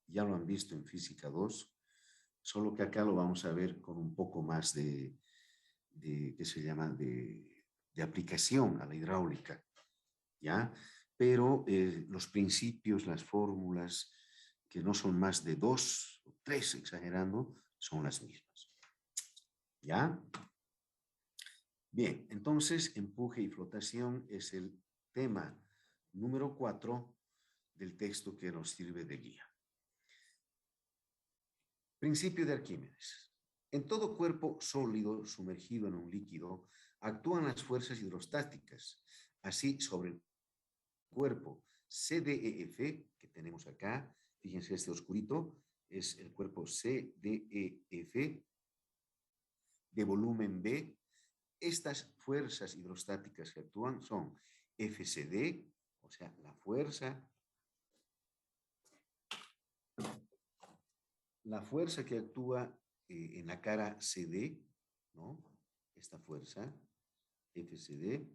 ya lo han visto en Física 2, solo que acá lo vamos a ver con un poco más ¿qué se llama? De aplicación a la hidráulica, ¿ya? Pero los principios, las fórmulas, que no son más de 2 o 3, exagerando, son las mismas, ¿ya? Bien, entonces empuje y flotación es el tema número 4 del texto que nos sirve de guía. Principio de Arquímedes. En todo cuerpo sólido sumergido en un líquido actúan las fuerzas hidrostáticas. Así, sobre el cuerpo CDEF que tenemos acá, fíjense este oscurito, es el cuerpo CDEF de volumen B. Estas fuerzas hidrostáticas que actúan son FCD, o sea, la fuerza que actúa en la cara CD, ¿no? Esta fuerza, FCD,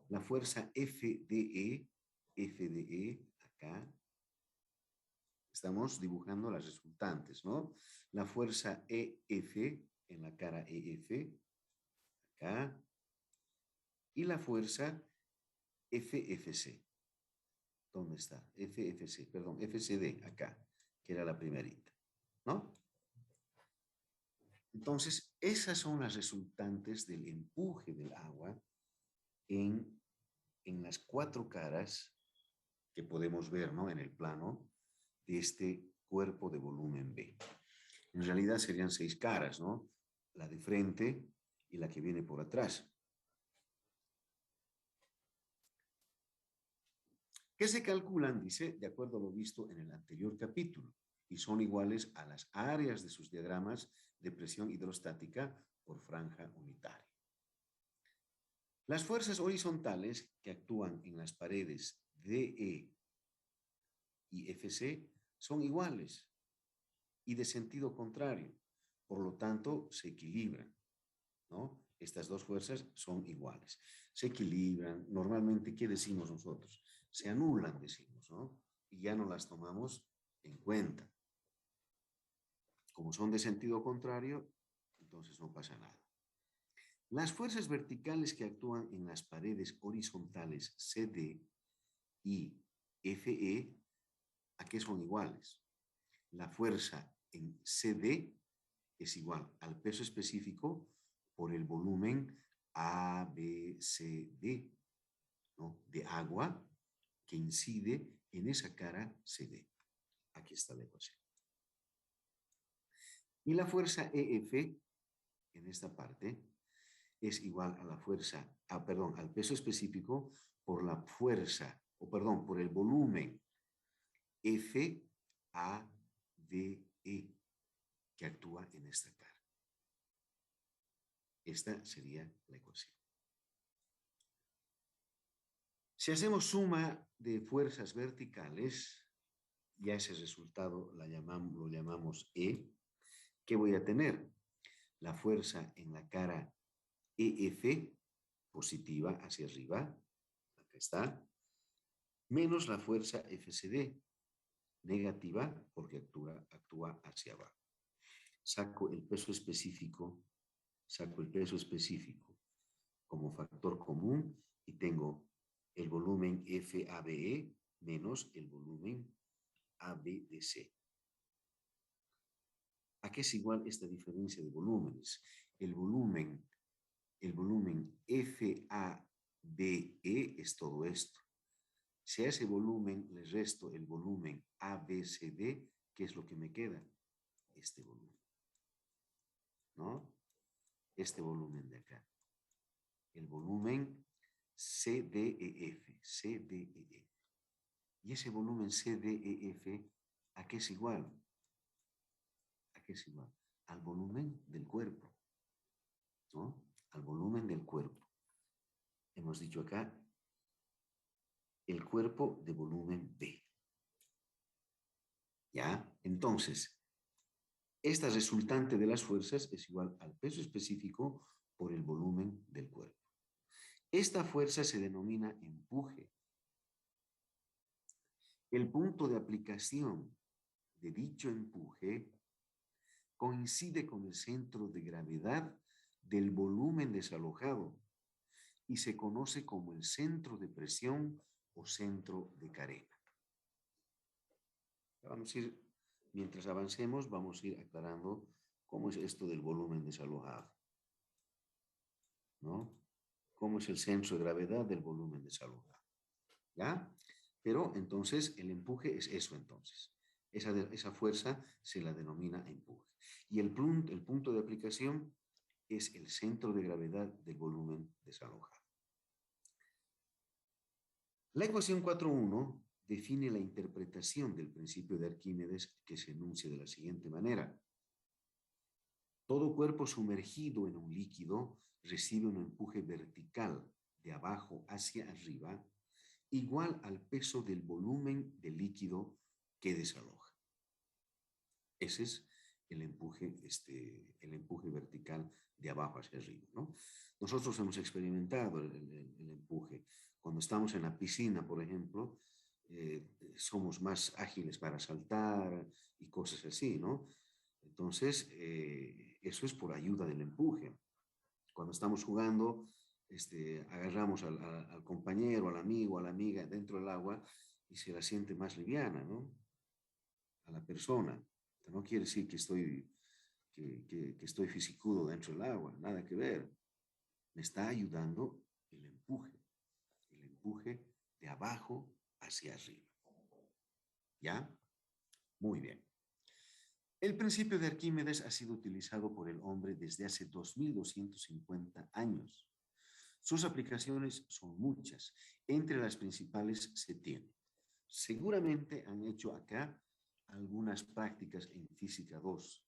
la fuerza FDE, acá. Estamos dibujando las resultantes, ¿no? La fuerza EF en la cara EF, acá. Y la fuerza FFC. ¿Dónde está? FFC, perdón, FCD, acá, que era la primerita, ¿no? Entonces, esas son las resultantes del empuje del agua en las 4 caras que podemos ver, ¿no? En el plano de este cuerpo de volumen B. En realidad serían 6 caras, ¿no? La de frente y la que viene por atrás. Que se calculan, dice, de acuerdo a lo visto en el anterior capítulo, y son iguales a las áreas de sus diagramas de presión hidrostática por franja unitaria. Las fuerzas horizontales que actúan en las paredes DE y FC son iguales y de sentido contrario, por lo tanto se equilibran, ¿no? Estas dos fuerzas son iguales, se equilibran. Normalmente, ¿qué decimos nosotros? Se anulan, decimos, ¿no? Y ya no las tomamos en cuenta. Como son de sentido contrario, entonces no pasa nada. Las fuerzas verticales que actúan en las paredes horizontales CD y FE, ¿a qué son iguales? La fuerza en CD es igual al peso específico por el volumen ABCD, ¿no? De agua que incide en esa cara CD. Aquí está la ecuación. Y la fuerza EF en esta parte es igual a la fuerza, al peso específico por la fuerza, por el volumen FADE que actúa en esta cara. Esta sería la ecuación. Si hacemos suma de fuerzas verticales, ya ese resultado lo llamamos E. ¿Qué voy a tener? La fuerza en la cara EF, positiva hacia arriba, acá está, menos la fuerza FCD, negativa, porque actúa hacia abajo. Saco el peso específico como factor común y tengo el volumen FABE menos el volumen ABDC. ¿A qué es igual esta diferencia de volúmenes? El volumen FABE es todo esto. Si a ese volumen le resto el volumen ABCD, ¿qué es lo que me queda? Este volumen, ¿no? Este volumen de acá. El volumen CDEF. Y ese volumen CDEF, ¿a qué es igual? ¿A qué es igual? Al volumen del cuerpo, ¿no? Al volumen del cuerpo. Hemos dicho acá, el cuerpo de volumen B. ¿Ya? Entonces, esta resultante de las fuerzas es igual al peso específico por el volumen del cuerpo. Esta fuerza se denomina empuje. El punto de aplicación de dicho empuje coincide con el centro de gravedad del volumen desalojado y se conoce como el centro de presión o centro de carena. Vamos a ir, mientras avancemos, vamos a ir aclarando cómo es esto del volumen desalojado, ¿no? ¿Cómo es el centro de gravedad del volumen desalojado? ¿Ya? Pero entonces el empuje es eso entonces. Esa fuerza se la denomina empuje. Y el punto de aplicación es el centro de gravedad del volumen desalojado. La ecuación 4.1 define la interpretación del principio de Arquímedes que se enuncia de la siguiente manera. Todo cuerpo sumergido en un líquido recibe un empuje vertical de abajo hacia arriba igual al peso del volumen del líquido que desaloja. Ese es el empuje vertical de abajo hacia arriba, ¿no? Nosotros hemos experimentado el empuje. Cuando estamos en la piscina, por ejemplo, somos más ágiles para saltar y cosas así, ¿no? Entonces, eso es por ayuda del empuje. Cuando estamos jugando, agarramos al compañero, al amigo, a la amiga dentro del agua y se la siente más liviana, ¿no? A la persona. No quiere decir que estoy fisicudo dentro del agua, nada que ver. Me está ayudando el empuje de abajo hacia arriba. ¿Ya? Muy bien. El principio de Arquímedes ha sido utilizado por el hombre desde hace 2250 años. Sus aplicaciones son muchas. Entre las principales se tiene. Seguramente han hecho acá algunas prácticas en física 2.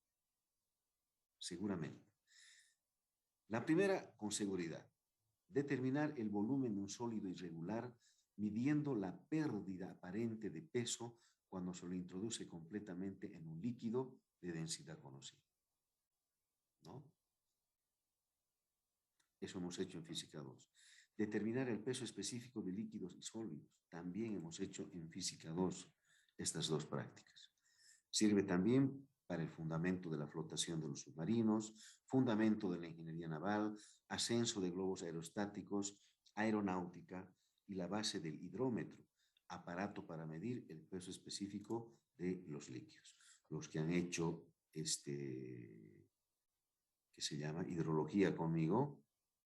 Seguramente. La primera, con seguridad. Determinar el volumen de un sólido irregular midiendo la pérdida aparente de peso cuando se lo introduce completamente en un líquido de densidad conocida, ¿no? Eso hemos hecho en física 2. Determinar el peso específico de líquidos y sólidos. También hemos hecho en física 2 estas dos prácticas. Sirve también para el fundamento de la flotación de los submarinos, fundamento de la ingeniería naval, ascenso de globos aerostáticos, aeronáutica y la base del hidrómetro, aparato para medir el peso específico de los líquidos. Los que han hecho que se llama hidrología conmigo,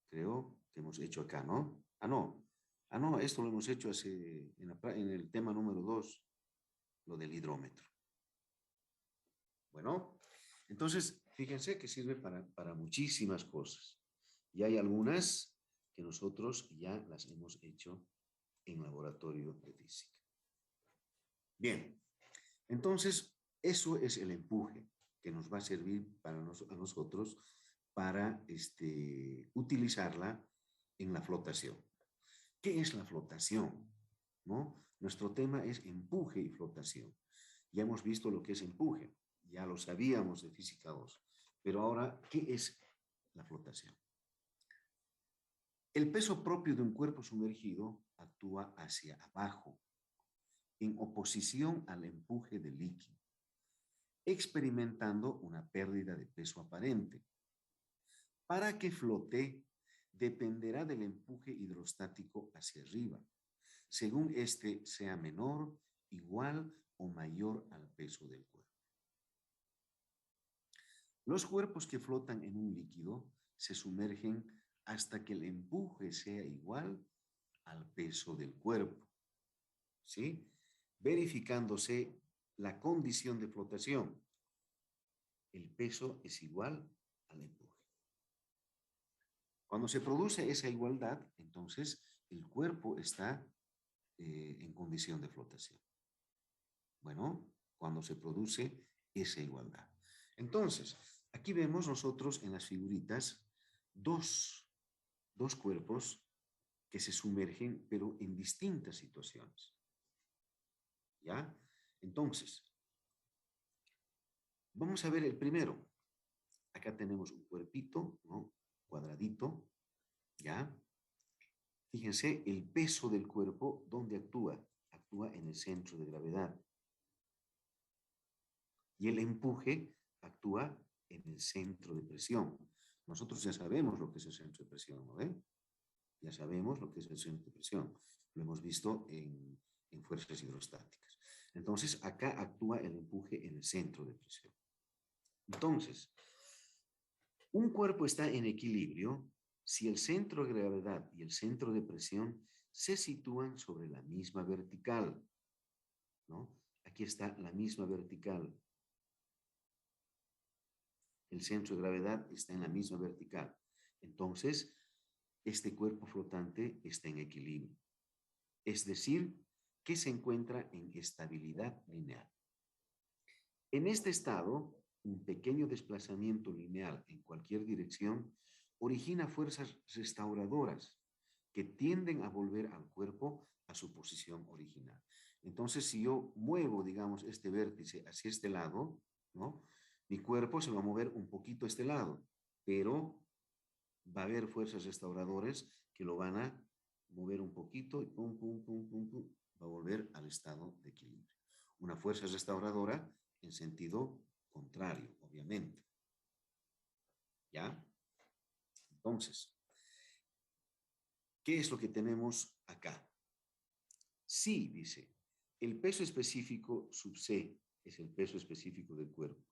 creo que hemos hecho acá, ¿no? No, esto lo hemos hecho en el tema número 2, lo del hidrómetro. Bueno, entonces, fíjense que sirve para muchísimas cosas. Y hay algunas que nosotros ya las hemos hecho en laboratorio de física. Bien, entonces, eso es el empuje que nos va a servir a nosotros para utilizarla en la flotación. ¿Qué es la flotación? ¿No? Nuestro tema es empuje y flotación. Ya hemos visto lo que es empuje, ya lo sabíamos de física 2, pero ahora, ¿qué es la flotación? El peso propio de un cuerpo sumergido actúa hacia abajo, en oposición al empuje del líquido, experimentando una pérdida de peso aparente. Para que flote, dependerá del empuje hidrostático hacia arriba, según este sea menor, igual o mayor al peso del cuerpo. Los cuerpos que flotan en un líquido se sumergen hasta que el empuje sea igual al peso del cuerpo, ¿sí? Verificándose la condición de flotación. El peso es igual al empuje. Cuando se produce esa igualdad, entonces el cuerpo está en condición de flotación. Bueno, cuando se produce esa igualdad. Entonces, aquí vemos nosotros en las figuritas dos cuerpos que se sumergen, pero en distintas situaciones. ¿Ya? Entonces, vamos a ver el primero. Acá tenemos un cuerpito, ¿no? Cuadradito, ¿ya? Fíjense, el peso del cuerpo, ¿dónde actúa? Actúa en el centro de gravedad. Y el empuje actúa en el centro de presión. Nosotros ya sabemos lo que es el centro de presión, ¿no ven? Ya sabemos lo que es el centro de presión. Lo hemos visto en fuerzas hidrostáticas. Entonces, acá actúa el empuje en el centro de presión. Entonces, un cuerpo está en equilibrio si el centro de gravedad y el centro de presión se sitúan sobre la misma vertical, ¿no? Aquí está la misma vertical. El centro de gravedad está en la misma vertical. Entonces, este cuerpo flotante está en equilibrio. Es decir, que se encuentra en estabilidad lineal. En este estado, un pequeño desplazamiento lineal en cualquier dirección origina fuerzas restauradoras que tienden a volver al cuerpo a su posición original. Entonces, si yo muevo, digamos, este vértice hacia este lado, ¿no? Mi cuerpo se va a mover un poquito a este lado, pero va a haber fuerzas restauradoras que lo van a mover un poquito y pum, pum, pum, pum, pum, va a volver al estado de equilibrio. Una fuerza restauradora en sentido contrario, obviamente. ¿Ya? Entonces, ¿qué es lo que tenemos acá? Sí, dice, el peso específico sub C es el peso específico del cuerpo.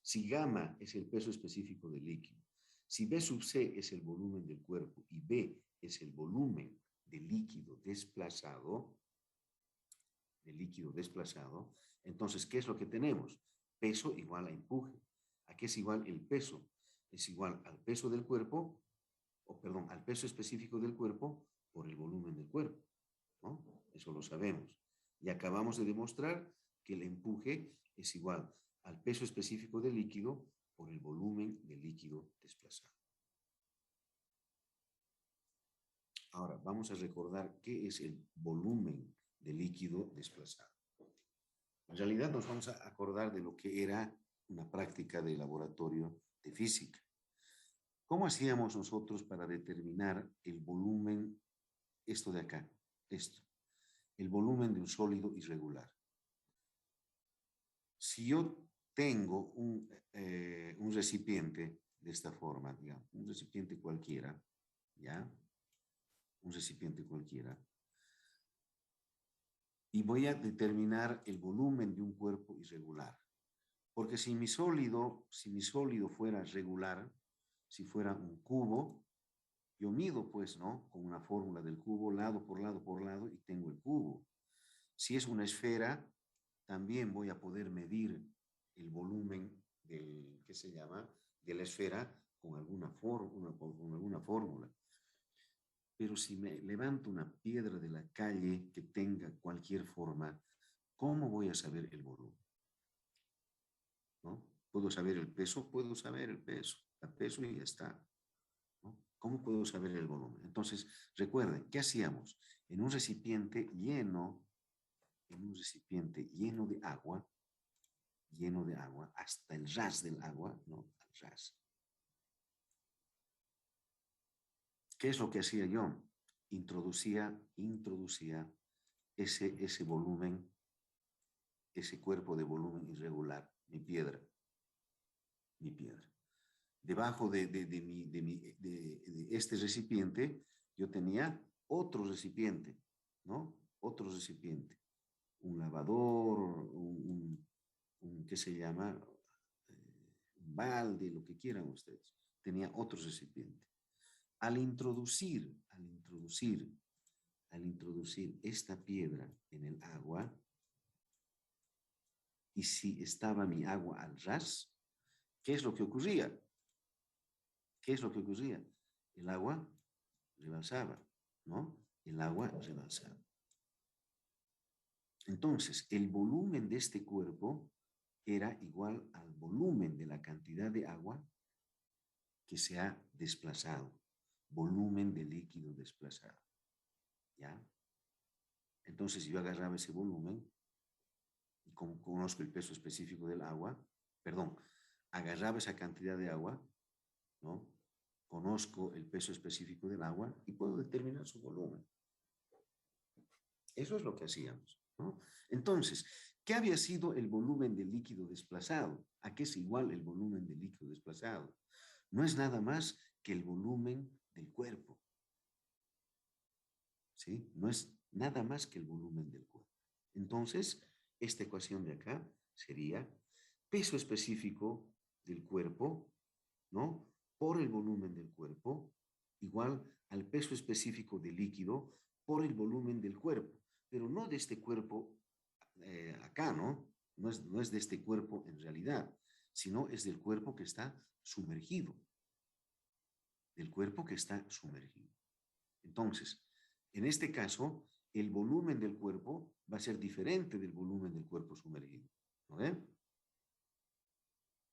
Si gamma es el peso específico del líquido, si B sub C es el volumen del cuerpo y B es el volumen del líquido desplazado, entonces, ¿qué es lo que tenemos? Peso igual a empuje. ¿A qué es igual el peso? Es igual al peso del cuerpo, o perdón, al peso específico del cuerpo por el volumen del cuerpo, ¿no? Eso lo sabemos. Y acabamos de demostrar que el empuje es igual al peso específico del líquido por el volumen del líquido desplazado. Ahora, vamos a recordar qué es el volumen del líquido desplazado. En realidad nos vamos a acordar de lo que era una práctica de laboratorio de física. ¿Cómo hacíamos nosotros para determinar el volumen, esto de acá, esto, el volumen de un sólido irregular? Si yo tengo un recipiente de esta forma, digamos, un recipiente cualquiera, ¿ya? Un recipiente cualquiera, y voy a determinar el volumen de un cuerpo irregular. Porque si mi sólido fuera regular, si fuera un cubo, yo mido, pues, ¿no? Con una fórmula del cubo, lado por lado por lado, y tengo el cubo. Si es una esfera, también voy a poder medir el volumen del, ¿qué se llama? De la esfera con alguna fórmula. Pero si me levanto una piedra de la calle que tenga cualquier forma, ¿cómo voy a saber el volumen? ¿No? ¿Puedo saber el peso? Puedo saber el peso. El peso y ya está. ¿No? ¿Cómo puedo saber el volumen? Entonces, recuerden, ¿qué hacíamos? En un recipiente lleno de agua, hasta el ras del agua, ¿no? Al ras. ¿Qué es lo que hacía yo? Introducía ese volumen, ese cuerpo de volumen irregular, mi piedra. Debajo de este recipiente, yo tenía otro recipiente, ¿no? Otro recipiente. Un lavador, ¿qué se llama? Un balde, lo que quieran ustedes. Tenía otro recipiente. Al introducir esta piedra en el agua, y si estaba mi agua al ras, ¿qué es lo que ocurría? El agua rebalsaba, ¿no? El agua rebalsaba. Entonces, el volumen de este cuerpo era igual al volumen de la cantidad de agua que se ha desplazado. Volumen de líquido desplazado. ¿Ya? Entonces, yo agarraba ese volumen y como conozco el peso específico del agua, agarraba esa cantidad de agua, ¿no? Conozco el peso específico del agua y puedo determinar su volumen. Eso es lo que hacíamos, ¿no? Entonces, ¿Qué había sido el volumen del líquido desplazado? ¿A qué es igual el volumen del líquido desplazado? No es nada más que el volumen del cuerpo, ¿sí? No es nada más que el volumen del cuerpo. Entonces, esta ecuación de acá sería peso específico del cuerpo, ¿no? Por el volumen del cuerpo, igual al peso específico del líquido por el volumen del cuerpo, pero no de este cuerpo acá, ¿no? No es de este cuerpo en realidad, sino es del cuerpo que está sumergido, del cuerpo que está sumergido. Entonces, en este caso, el volumen del cuerpo va a ser diferente del volumen del cuerpo sumergido, ¿no ven?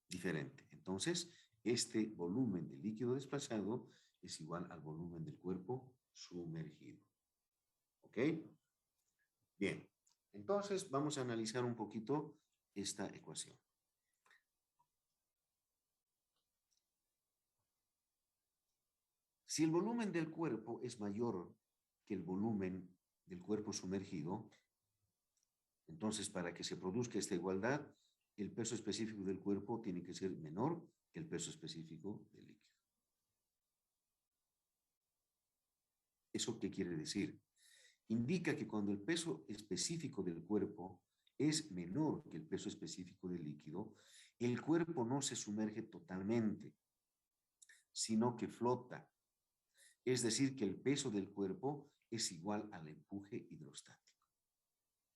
Diferente. Entonces, este volumen del líquido desplazado es igual al volumen del cuerpo sumergido. ¿Ok? Bien. Entonces, vamos a analizar un poquito esta ecuación. Si el volumen del cuerpo es mayor que el volumen del cuerpo sumergido, entonces para que se produzca esta igualdad, el peso específico del cuerpo tiene que ser menor que el peso específico del líquido. ¿Eso qué quiere decir? Indica que cuando el peso específico del cuerpo es menor que el peso específico del líquido, el cuerpo no se sumerge totalmente, sino que flota. Es decir, que el peso del cuerpo es igual al empuje hidrostático.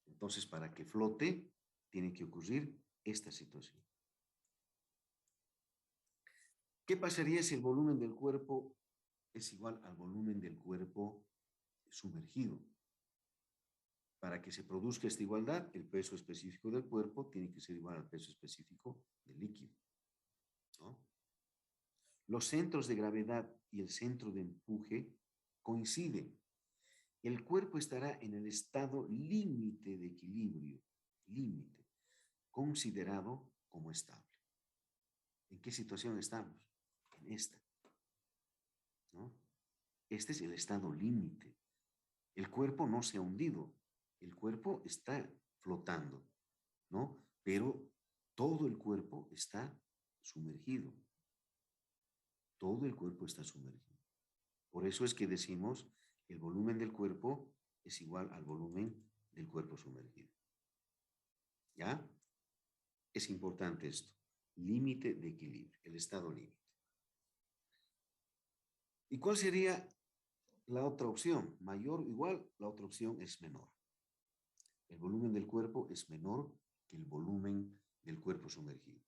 Entonces, para que flote, tiene que ocurrir esta situación. ¿Qué pasaría si el volumen del cuerpo es igual al volumen del cuerpo sumergido? Para que se produzca esta igualdad, el peso específico del cuerpo tiene que ser igual al peso específico del líquido, ¿no? Los centros de gravedad y el centro de empuje coinciden. El cuerpo estará en el estado límite de equilibrio, límite, considerado como estable. ¿En qué situación estamos? En esta, ¿no? Este es el estado límite. El cuerpo no se ha hundido, el cuerpo está flotando, ¿no? Pero todo el cuerpo está sumergido. Todo el cuerpo está sumergido. Por eso es que decimos el volumen del cuerpo es igual al volumen del cuerpo sumergido. ¿Ya? Es importante esto. Límite de equilibrio, el estado límite. ¿Y cuál sería la otra opción? Mayor o igual, la otra opción es menor. El volumen del cuerpo es menor que el volumen del cuerpo sumergido.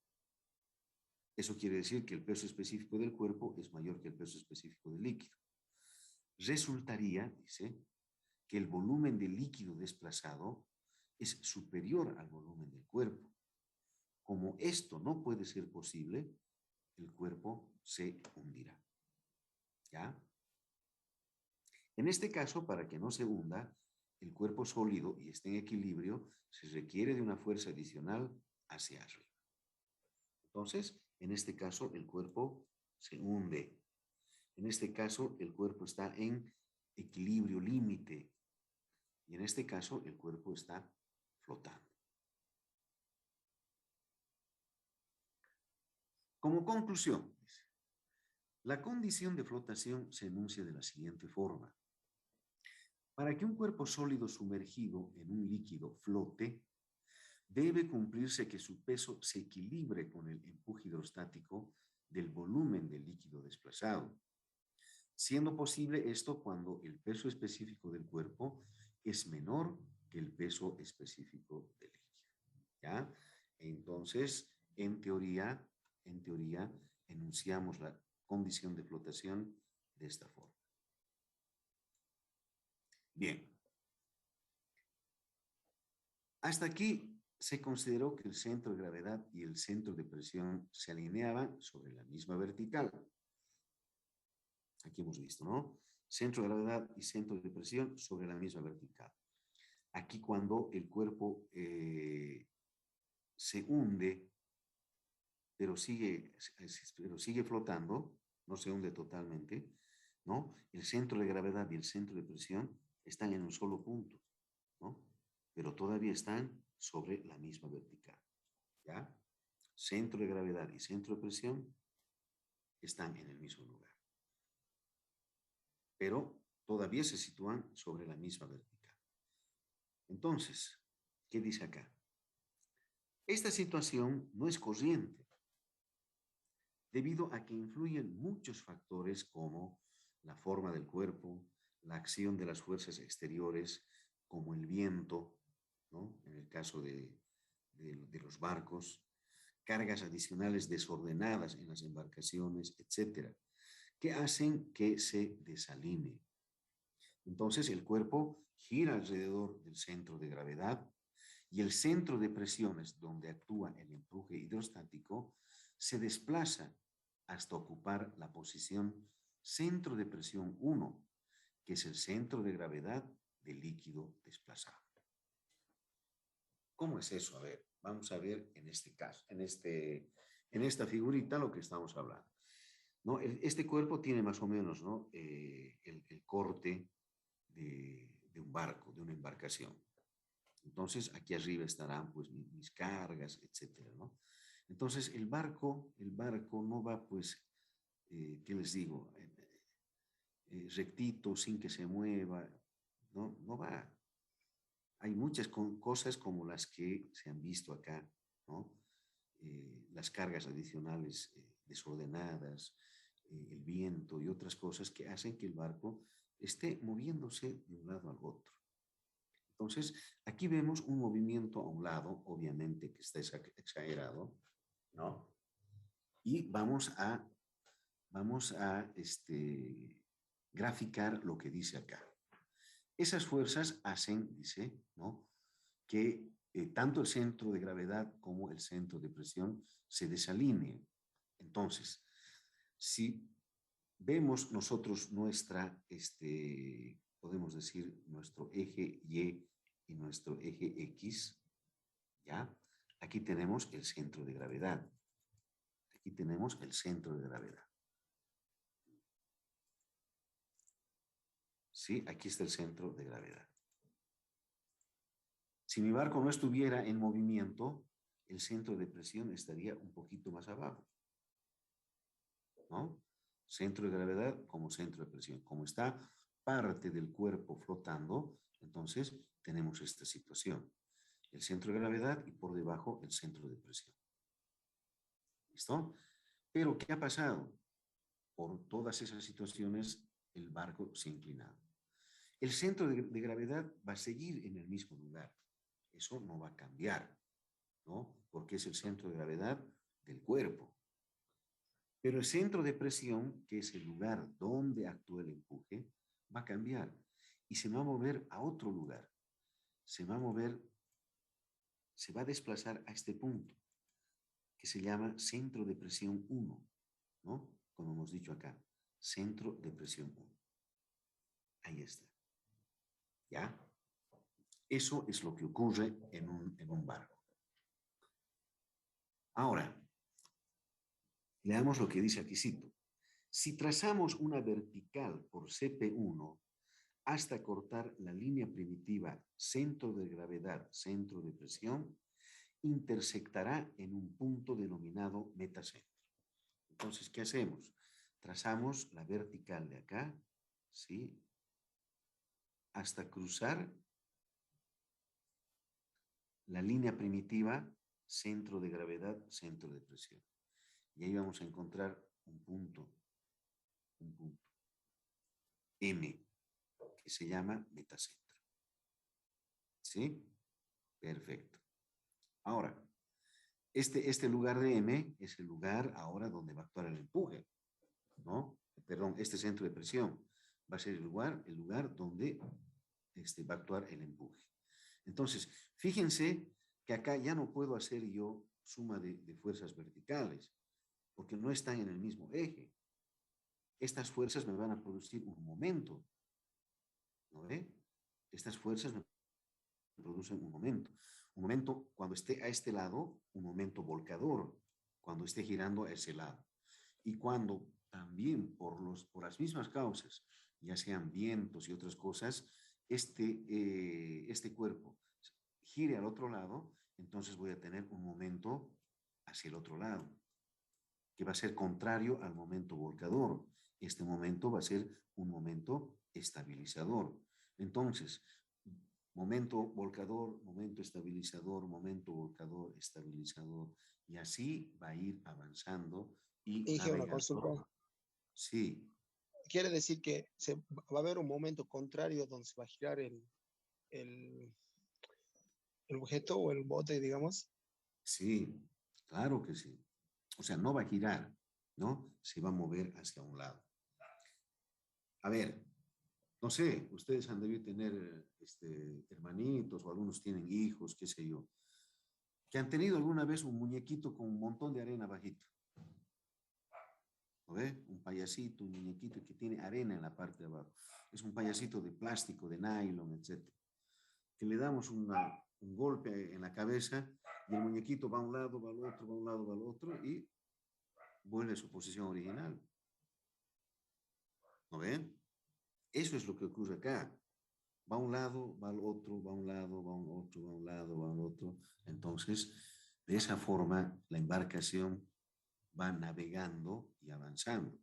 Eso quiere decir que el peso específico del cuerpo es mayor que el peso específico del líquido. Resultaría, dice, que el volumen del líquido desplazado es superior al volumen del cuerpo. Como esto no puede ser posible, el cuerpo se hundirá. ¿Ya? En este caso, para que no se hunda, el cuerpo sólido y esté en equilibrio, se requiere de una fuerza adicional hacia arriba. Entonces, en este caso, el cuerpo se hunde. En este caso, el cuerpo está en equilibrio límite. Y en este caso, el cuerpo está flotando. Como conclusión, la condición de flotación se enuncia de la siguiente forma. Para que un cuerpo sólido sumergido en un líquido flote, debe cumplirse que su peso se equilibre con el empuje hidrostático del volumen del líquido desplazado, siendo posible esto cuando el peso específico del cuerpo es menor que el peso específico del líquido. ¿Ya? Entonces, en teoría, enunciamos la condición de flotación de esta forma. Bien. Hasta aquí se consideró que el centro de gravedad y el centro de presión se alineaban sobre la misma vertical. Aquí hemos visto, ¿no? Centro de gravedad y centro de presión sobre la misma vertical. Aquí cuando el cuerpo se hunde, pero sigue flotando, no se hunde totalmente, ¿no? El centro de gravedad y el centro de presión están en un solo punto, ¿no? Pero todavía están sobre la misma vertical. ¿Ya? Centro de gravedad y centro de presión están en el mismo lugar, pero todavía se sitúan sobre la misma vertical. Entonces, ¿qué dice acá? Esta situación no es corriente, debido a que influyen muchos factores como la forma del cuerpo, la acción de las fuerzas exteriores, como el viento, ¿no? En el caso de los barcos, cargas adicionales desordenadas en las embarcaciones, etcétera, que hacen que se desalinee. Entonces el cuerpo gira alrededor del centro de gravedad y el centro de presiones donde actúa el empuje hidrostático se desplaza hasta ocupar la posición centro de presión 1, que es el centro de gravedad del líquido desplazado. ¿Cómo es eso? A ver, vamos a ver en este caso, en esta figurita lo que estamos hablando. ¿No? Este cuerpo tiene más o menos, ¿no? El corte de un barco, de una embarcación. Entonces, aquí arriba estarán pues mis cargas, etcétera, ¿no? Entonces, el barco no va, pues, ¿qué les digo? Rectito, sin que se mueva, ¿no? No va. Hay muchas cosas como las que se han visto acá, ¿no? Las cargas adicionales desordenadas, el viento y otras cosas que hacen que el barco esté moviéndose de un lado al otro. Entonces, aquí vemos un movimiento a un lado, obviamente que está exagerado, ¿no? Y vamos a graficar lo que dice acá. Esas fuerzas hacen, dice, ¿no? Que tanto el centro de gravedad como el centro de presión se desalineen. Entonces, si vemos nosotros podemos decir, nuestro eje Y y nuestro eje X, ¿ya? Aquí tenemos el centro de gravedad. Aquí tenemos el centro de gravedad. ¿Sí? Aquí está el centro de gravedad. Si mi barco no estuviera en movimiento, el centro de presión estaría un poquito más abajo, ¿no? Centro de gravedad como centro de presión. Como está parte del cuerpo flotando, entonces tenemos esta situación. El centro de gravedad y por debajo el centro de presión. ¿Listo? Pero, ¿qué ha pasado? Por todas esas situaciones, el barco se ha inclinado. El centro de gravedad va a seguir en el mismo lugar. Eso no va a cambiar, ¿no? Porque es el centro de gravedad del cuerpo. Pero el centro de presión, que es el lugar donde actúa el empuje, va a cambiar y se va a mover a otro lugar. Se va a desplazar a este punto, que se llama centro de presión 1, ¿no? Como hemos dicho acá, centro de presión 1. Ahí está. ¿Ya? Eso es lo que ocurre en un barco. Ahora, leamos lo que dice aquí, cito. Si trazamos una vertical por CP1 hasta cortar la línea primitiva centro de gravedad, centro de presión, intersectará en un punto denominado metacentro. Entonces, ¿qué hacemos? Trazamos la vertical de acá, ¿sí? Hasta cruzar la línea primitiva, centro de gravedad, centro de presión. Y ahí vamos a encontrar un punto M, que se llama metacentro. ¿Sí? Perfecto. Ahora, este lugar de M es el lugar ahora donde va a actuar el empuje, ¿no? Perdón, este centro de presión va a ser el lugar donde va a actuar el empuje. Entonces, fíjense que acá ya no puedo hacer yo suma de fuerzas verticales, porque no están en el mismo eje. Estas fuerzas me van a producir un momento, ¿no ve? Estas fuerzas me producen un momento. Un momento cuando esté a este lado, un momento volcador, cuando esté girando a ese lado. Y cuando también por las mismas causas, ya sean vientos y otras cosas, este cuerpo gire al otro lado, entonces voy a tener un momento hacia el otro lado, que va a ser contrario al momento volcador. Este momento va a ser un momento estabilizador. Entonces, momento volcador, momento estabilizador, momento volcador, estabilizador, y así va a ir avanzando y Dije una consulta. navegando. Sí, Quiere decir que va a haber un momento contrario donde se va a girar el, el objeto o el bote, digamos. sí, claro que sí. O sea, no va a girar, ¿no? Se va a mover hacia un lado. A ver, no sé, ustedes han debido tener hermanitos o algunos tienen hijos, qué sé yo, que han tenido alguna vez un muñequito con un montón de arena bajito. ¿Lo ve? Un payasito, un muñequito que tiene arena en la parte de abajo. Es un payasito de plástico, de nylon, etcétera. Que le damos un golpe en la cabeza y el muñequito va a un lado, va al otro, va a un lado, va al otro y vuelve a su posición original. ¿No ven? Eso es lo que ocurre acá. Va a un lado, va al otro, va a un lado, va a un otro, va a un lado, va al otro. Entonces, de esa forma, la embarcación va navegando y avanzando.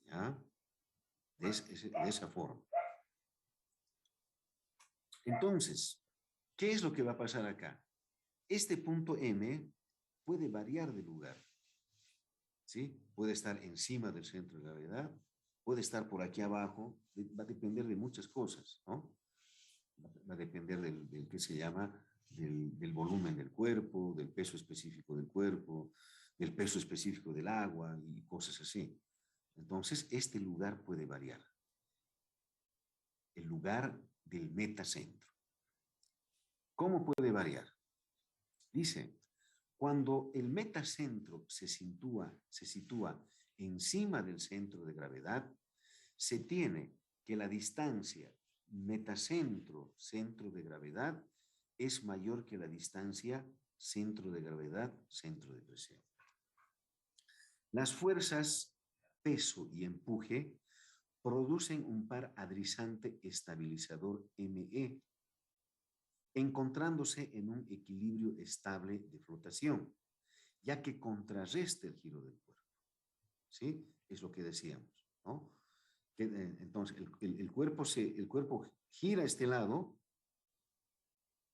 ¿Ya? De esa forma. Entonces, ¿qué es lo que va a pasar acá? Este punto M puede variar de lugar. ¿Sí? Puede estar encima del centro de gravedad, puede estar por aquí abajo, va a depender de muchas cosas, ¿no? Va a depender del que se llama, del volumen del cuerpo, del peso específico del cuerpo, del peso específico del agua y cosas así. Entonces, este lugar puede variar. El lugar del metacentro. ¿Cómo puede variar? Dice, cuando el metacentro se sitúa encima del centro de gravedad, se tiene que la distancia metacentro-centro de gravedad es mayor que la distancia centro de gravedad-centro de presión. Las fuerzas peso y empuje producen un par adrizante estabilizador ME, encontrándose en un equilibrio estable de flotación, ya que contrarresta el giro del cuerpo. ¿Sí? Es lo que decíamos, ¿no? Que, entonces, el cuerpo gira a este lado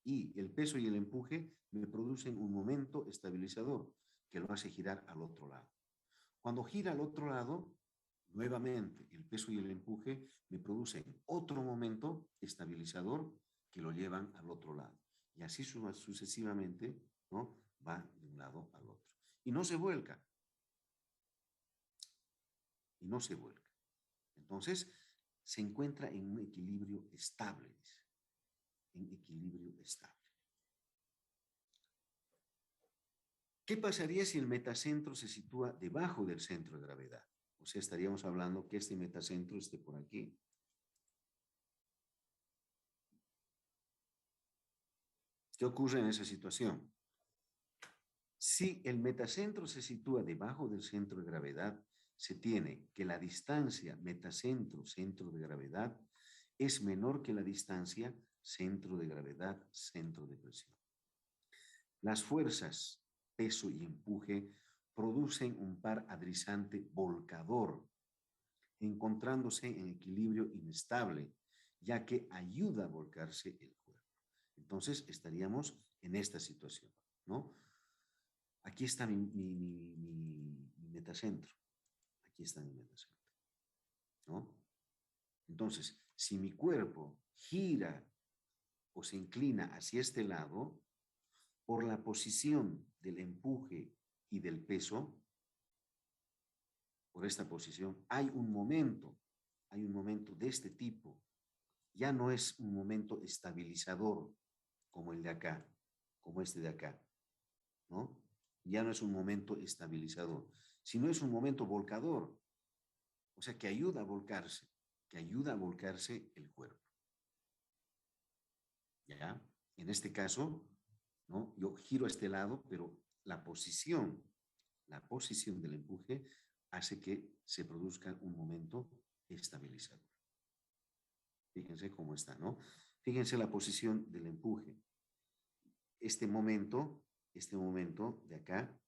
y el peso y el empuje me producen un momento estabilizador que lo hace girar al otro lado. Cuando gira al otro lado, nuevamente el peso y el empuje me producen otro momento estabilizador que lo llevan al otro lado. Y así sucesivamente, ¿no? Va de un lado al otro. Y no se vuelca. Y no se vuelca. Entonces, se encuentra en un equilibrio estable. En equilibrio estable. ¿Qué pasaría si el metacentro se sitúa debajo del centro de gravedad? O sea, estaríamos hablando que este metacentro esté por aquí. ¿Qué ocurre en esa situación? Si el metacentro se sitúa debajo del centro de gravedad, se tiene que la distancia metacentro-centro de gravedad es menor que la distancia centro de gravedad-centro de presión. Las fuerzas, peso y empuje producen un par adrizante volcador, encontrándose en equilibrio inestable, ya que ayuda a volcarse el cuerpo. Entonces estaríamos en esta situación, ¿no? Aquí está mi metacentro. Aquí está mi metacentro, ¿no? Entonces, si mi cuerpo gira o se inclina hacia este lado, por la posición del empuje y del peso, por esta posición, hay un momento de este tipo. Ya no es un momento estabilizador como el de acá, como este de acá, ¿no? Ya no es un momento estabilizador, sino es un momento volcador, o sea, que ayuda a volcarse el cuerpo. ¿Ya? En este caso, ¿no? Yo giro a este lado, pero la posición del empuje hace que se produzca un momento estabilizador. Fíjense cómo está, ¿no? Fíjense la posición del empuje. este momento de acá,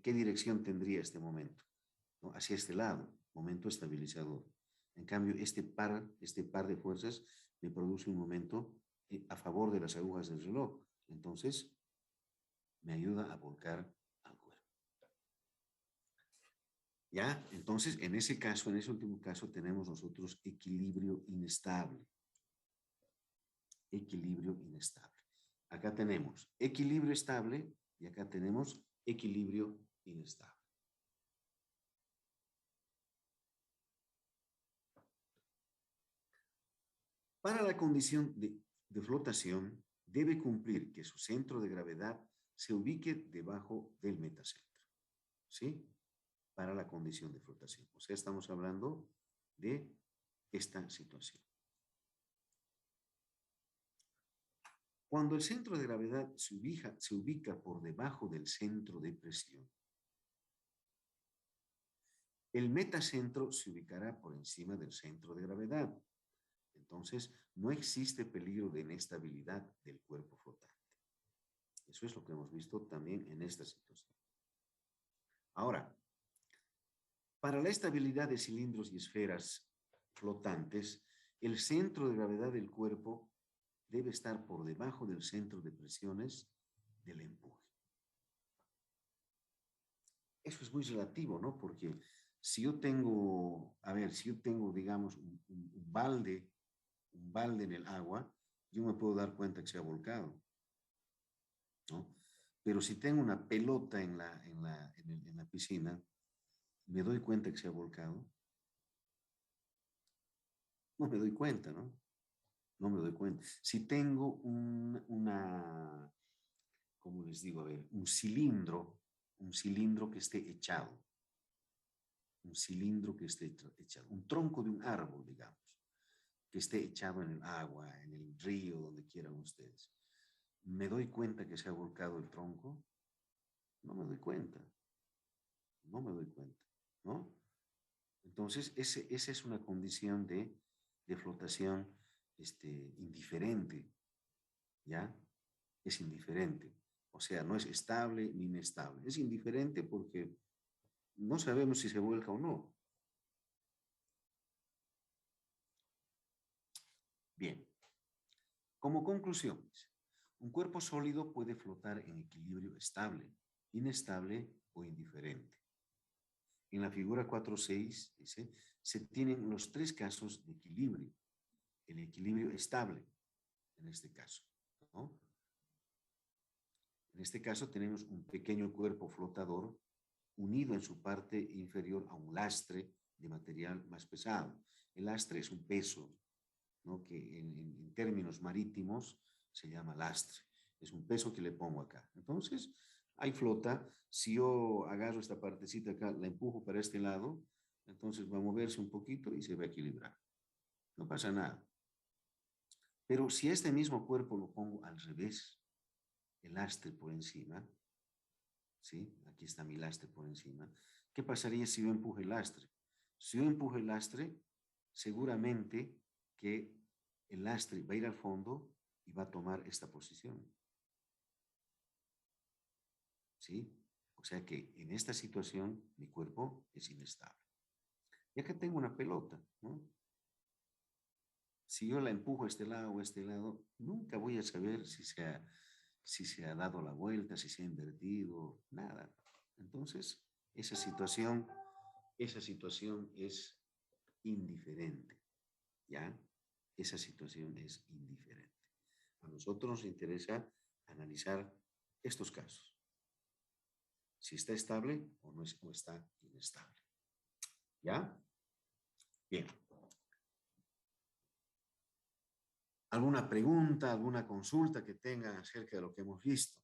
¿qué dirección tendría este momento? ¿No? Hacia este lado, momento estabilizador. En cambio, este par de fuerzas me produce un momento a favor de las agujas del reloj. Entonces, me ayuda a volcar al cuerpo. ¿Ya? Entonces, en ese caso, en ese último caso, tenemos nosotros equilibrio inestable. Equilibrio inestable. Acá tenemos equilibrio estable y acá tenemos equilibrio inestable. Para la condición de flotación, debe cumplir que su centro de gravedad se ubique debajo del metacentro. ¿Sí? Para la condición de flotación. O sea, estamos hablando de esta situación. Cuando el centro de gravedad se ubica por debajo del centro de presión, el metacentro se ubicará por encima del centro de gravedad. Entonces, no existe peligro de inestabilidad del cuerpo flotante. Eso es lo que hemos visto también en esta situación. Ahora, para la estabilidad de cilindros y esferas flotantes, el centro de gravedad del cuerpo debe estar por debajo del centro de presiones del empuje. Eso es muy relativo, ¿no? Porque si yo tengo, digamos, un balde en el agua, yo me puedo dar cuenta que se ha volcado, ¿no? Pero si tengo una pelota en la piscina, me doy cuenta que se ha volcado. No me doy cuenta, ¿no? No me doy cuenta. Si tengo ¿cómo les digo? A ver, un cilindro que esté echado. Un cilindro que esté echado. Un tronco de un árbol, digamos, que esté echado en el agua, en el río, donde quieran ustedes. ¿Me doy cuenta que se ha volcado el tronco? No me doy cuenta. No me doy cuenta, ¿no? Entonces, esa es una condición de flotación indiferente, ¿ya? Es indiferente. O sea, no es estable ni inestable. Es indiferente porque no sabemos si se vuelca o no. Bien. Como conclusiones, un cuerpo sólido puede flotar en equilibrio estable, inestable o indiferente. En la figura 4.6 dice, se tienen los tres casos de equilibrio. El equilibrio estable, en este caso, ¿no? En este caso tenemos un pequeño cuerpo flotador unido en su parte inferior a un lastre de material más pesado. El lastre es un peso, ¿no? Que en términos marítimos se llama lastre. Es un peso que le pongo acá. Entonces, ahí flota. Si yo agarro esta partecita acá, la empujo para este lado, entonces va a moverse un poquito y se va a equilibrar. No pasa nada. Pero si este mismo cuerpo lo pongo al revés, el lastre por encima, ¿sí? Aquí está mi lastre por encima. ¿Qué pasaría si yo empujo el lastre? Si yo empujo el lastre, seguramente que el lastre va a ir al fondo y va a tomar esta posición. ¿Sí? O sea que en esta situación mi cuerpo es inestable. Y acá tengo una pelota, ¿no? Si yo la empujo a este lado o a este lado, nunca voy a saber si se ha dado la vuelta, si se ha invertido, nada. Entonces, esa situación es indiferente, ¿ya? Esa situación es indiferente. A nosotros nos interesa analizar estos casos. Si está estable o no o está inestable. ¿Ya? Bien. ¿Alguna pregunta, alguna consulta que tengan acerca de lo que hemos visto?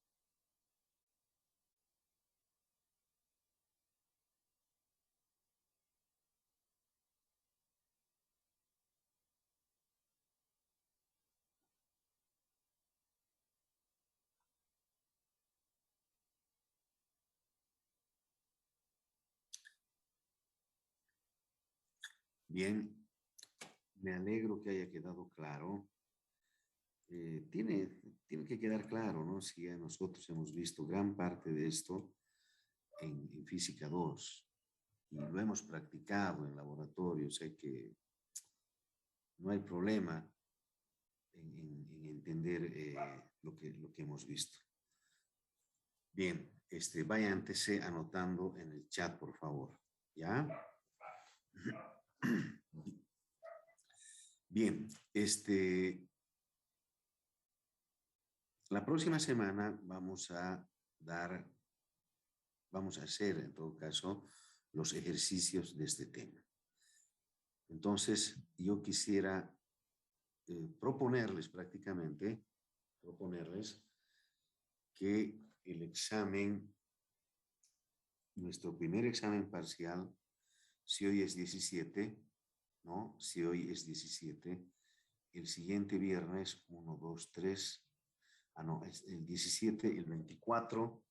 Bien, me alegro que haya quedado claro. tiene que quedar claro, ¿no? Si ya nosotros hemos visto gran parte de esto en Física 2 y lo hemos practicado en laboratorio, sé que no hay problema en entender lo que hemos visto. Bien, váyanse anotando en el chat, por favor. ¿Ya? Bien, la próxima semana vamos a hacer, en todo caso, los ejercicios de este tema. Entonces, yo quisiera proponerles que el examen, nuestro primer examen parcial, si hoy es 17, ¿no? Si hoy es 17, el siguiente viernes, 1, 2, 3, no, es el 17, el 24,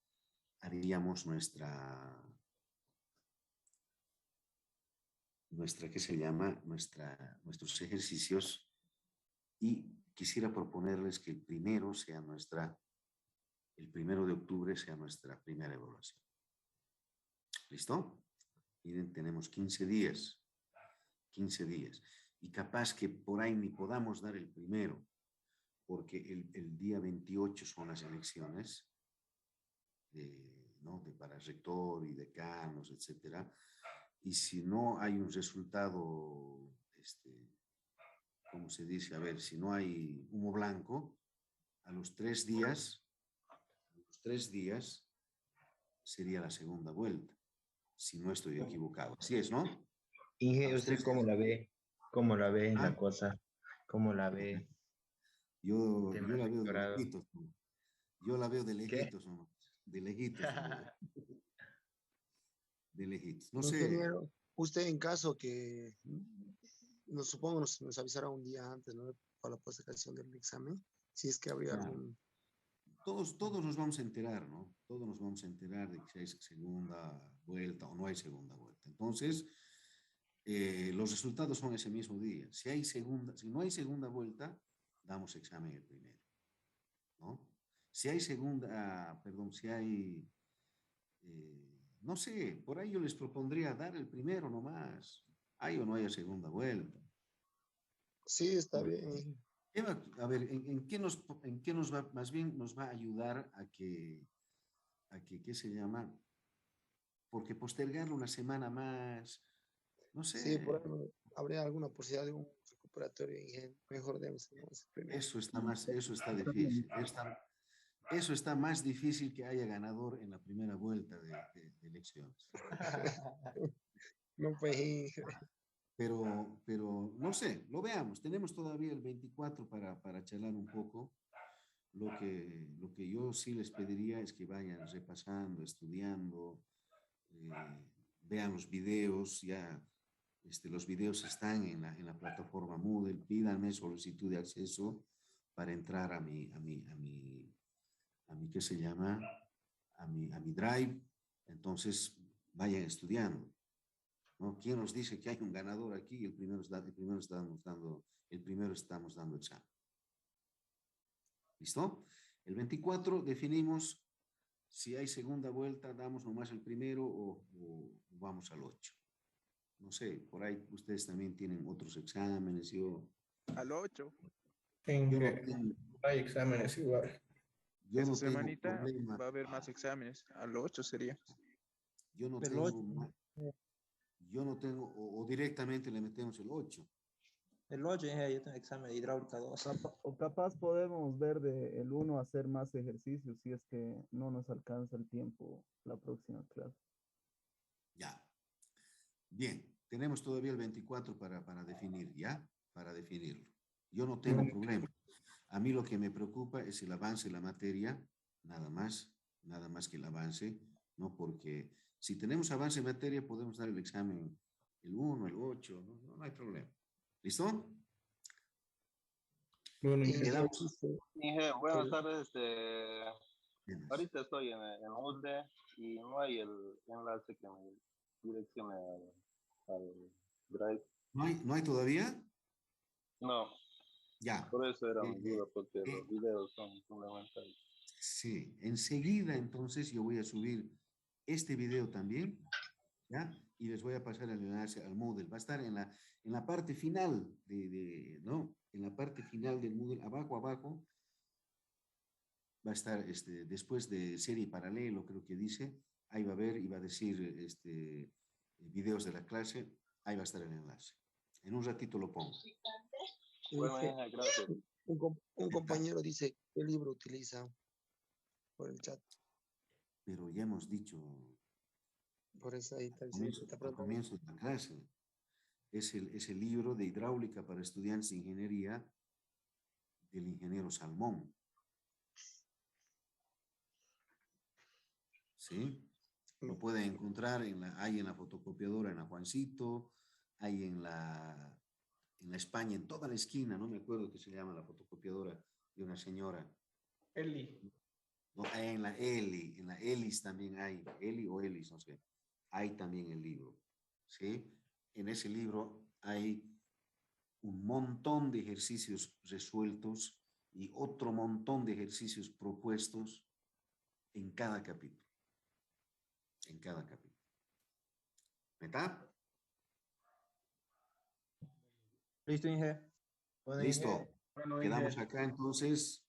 haríamos ¿qué se llama? Nuestros ejercicios, y quisiera proponerles que el primero de octubre sea nuestra primera evaluación. ¿Listo? Miren, tenemos 15 días, y capaz que por ahí ni podamos dar el primero, porque el día 28 son las elecciones para rector y decanos, etcétera. Y si no hay un resultado, ¿cómo se dice? A ver, si no hay humo blanco, a los 3 días sería la segunda vuelta, si no estoy equivocado. Así es, ¿no? Inge, ¿usted cómo la ve? ¿Cómo la ve la cosa? ¿Cómo la ve? Yo la veo de lejitos. Yo la veo de lejitos, ¿Qué? ¿no? De lejitos. De lejitos. No sé. Ingeniero, usted en caso que, supongo nos avisará un día antes, ¿no? Para la postergación del examen, si es que habría algún... Todos nos vamos a enterar, ¿no? Todos nos vamos a enterar de que si hay segunda vuelta o no hay segunda vuelta. Entonces, los resultados son ese mismo día. Si no hay segunda vuelta, damos examen el primero, ¿no? Si hay no sé, por ahí yo les propondría dar el primero nomás. Hay o no haya segunda vuelta. Sí, está bien. A ver, ¿en qué nos va, más bien nos va a ayudar a que, ¿qué se llama? Porque postergarlo una semana más, no sé. Sí, por ahí habría alguna posibilidad de un recuperatorio y mejor debemos primero. Eso está difícil. Eso está más difícil que haya ganador en la primera vuelta de elecciones. No, pues... Pero no sé, lo veamos. Tenemos todavía el 24 para charlar un poco. Lo que yo sí les pediría es que vayan repasando, estudiando, vean los videos, ya los videos están en la plataforma Moodle, pídanme solicitud de acceso para entrar a mi, ¿qué se llama? A mi Drive. Entonces, vayan estudiando, ¿no? ¿Quién nos dice que hay un ganador aquí? El primero estamos dando examen. ¿Listo? El 24 definimos si hay segunda vuelta, damos nomás el primero o vamos al 8. No sé, por ahí ustedes también tienen otros exámenes. Al 8. Hay exámenes igual. Yo Esa no tengo semanita problema. va a haber más exámenes. Al 8 sería. Yo no tengo, o directamente le metemos el 8. El 8, yo tengo examen de hidráulica 2. O capaz podemos ver de el 1 hacer más ejercicios si es que no nos alcanza el tiempo la próxima clase. Ya. Bien, tenemos todavía el 24 para definir, ¿ya? Para definirlo. Yo no tengo problema. A mí lo que me preocupa es el avance de la materia, nada más que el avance, ¿no? Porque si tenemos avance en materia, podemos dar el examen el 1, el 8, no hay problema. ¿Listo? Bueno, Inge, buenas tardes. Ahorita estoy en UDE y no hay el enlace que me direccione al Drive. ¿No hay todavía? No. Ya. Por eso era Eh, mi duda, porque eh, los videos son fundamentales. sí, enseguida entonces yo voy a subir este video también, ¿ya? Y les voy a pasar el enlace al Moodle. Va a estar en la parte final ¿no? En la parte final del Moodle, abajo, va a estar, después de serie paralelo, creo que dice, ahí va a ver y va a decir, videos de la clase, ahí va a estar el enlace. En un ratito lo pongo. Bueno, Dice, gracias. un compañero dice, ¿qué libro utiliza? Por el chat. Pero ya hemos dicho Por eso ahí está, está al preguntando. comienzo de la clase, es el libro de hidráulica para estudiantes de ingeniería del ingeniero Salmón. ¿Sí? Lo pueden encontrar hay en la fotocopiadora en la Juancito, hay en la España, en toda la esquina, no me acuerdo qué se llama la fotocopiadora de una señora. Eli. No, en la Elis también hay, Eli o Elis, no sé, hay también el libro, ¿sí? En ese libro hay un montón de ejercicios resueltos y otro montón de ejercicios propuestos en cada capítulo. En cada capítulo. ¿Está? Listo, Inge. Bueno, Listo. Inge. Bueno, Quedamos Inge. acá entonces.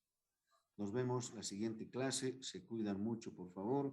Nos vemos la siguiente clase. Se cuidan mucho, por favor.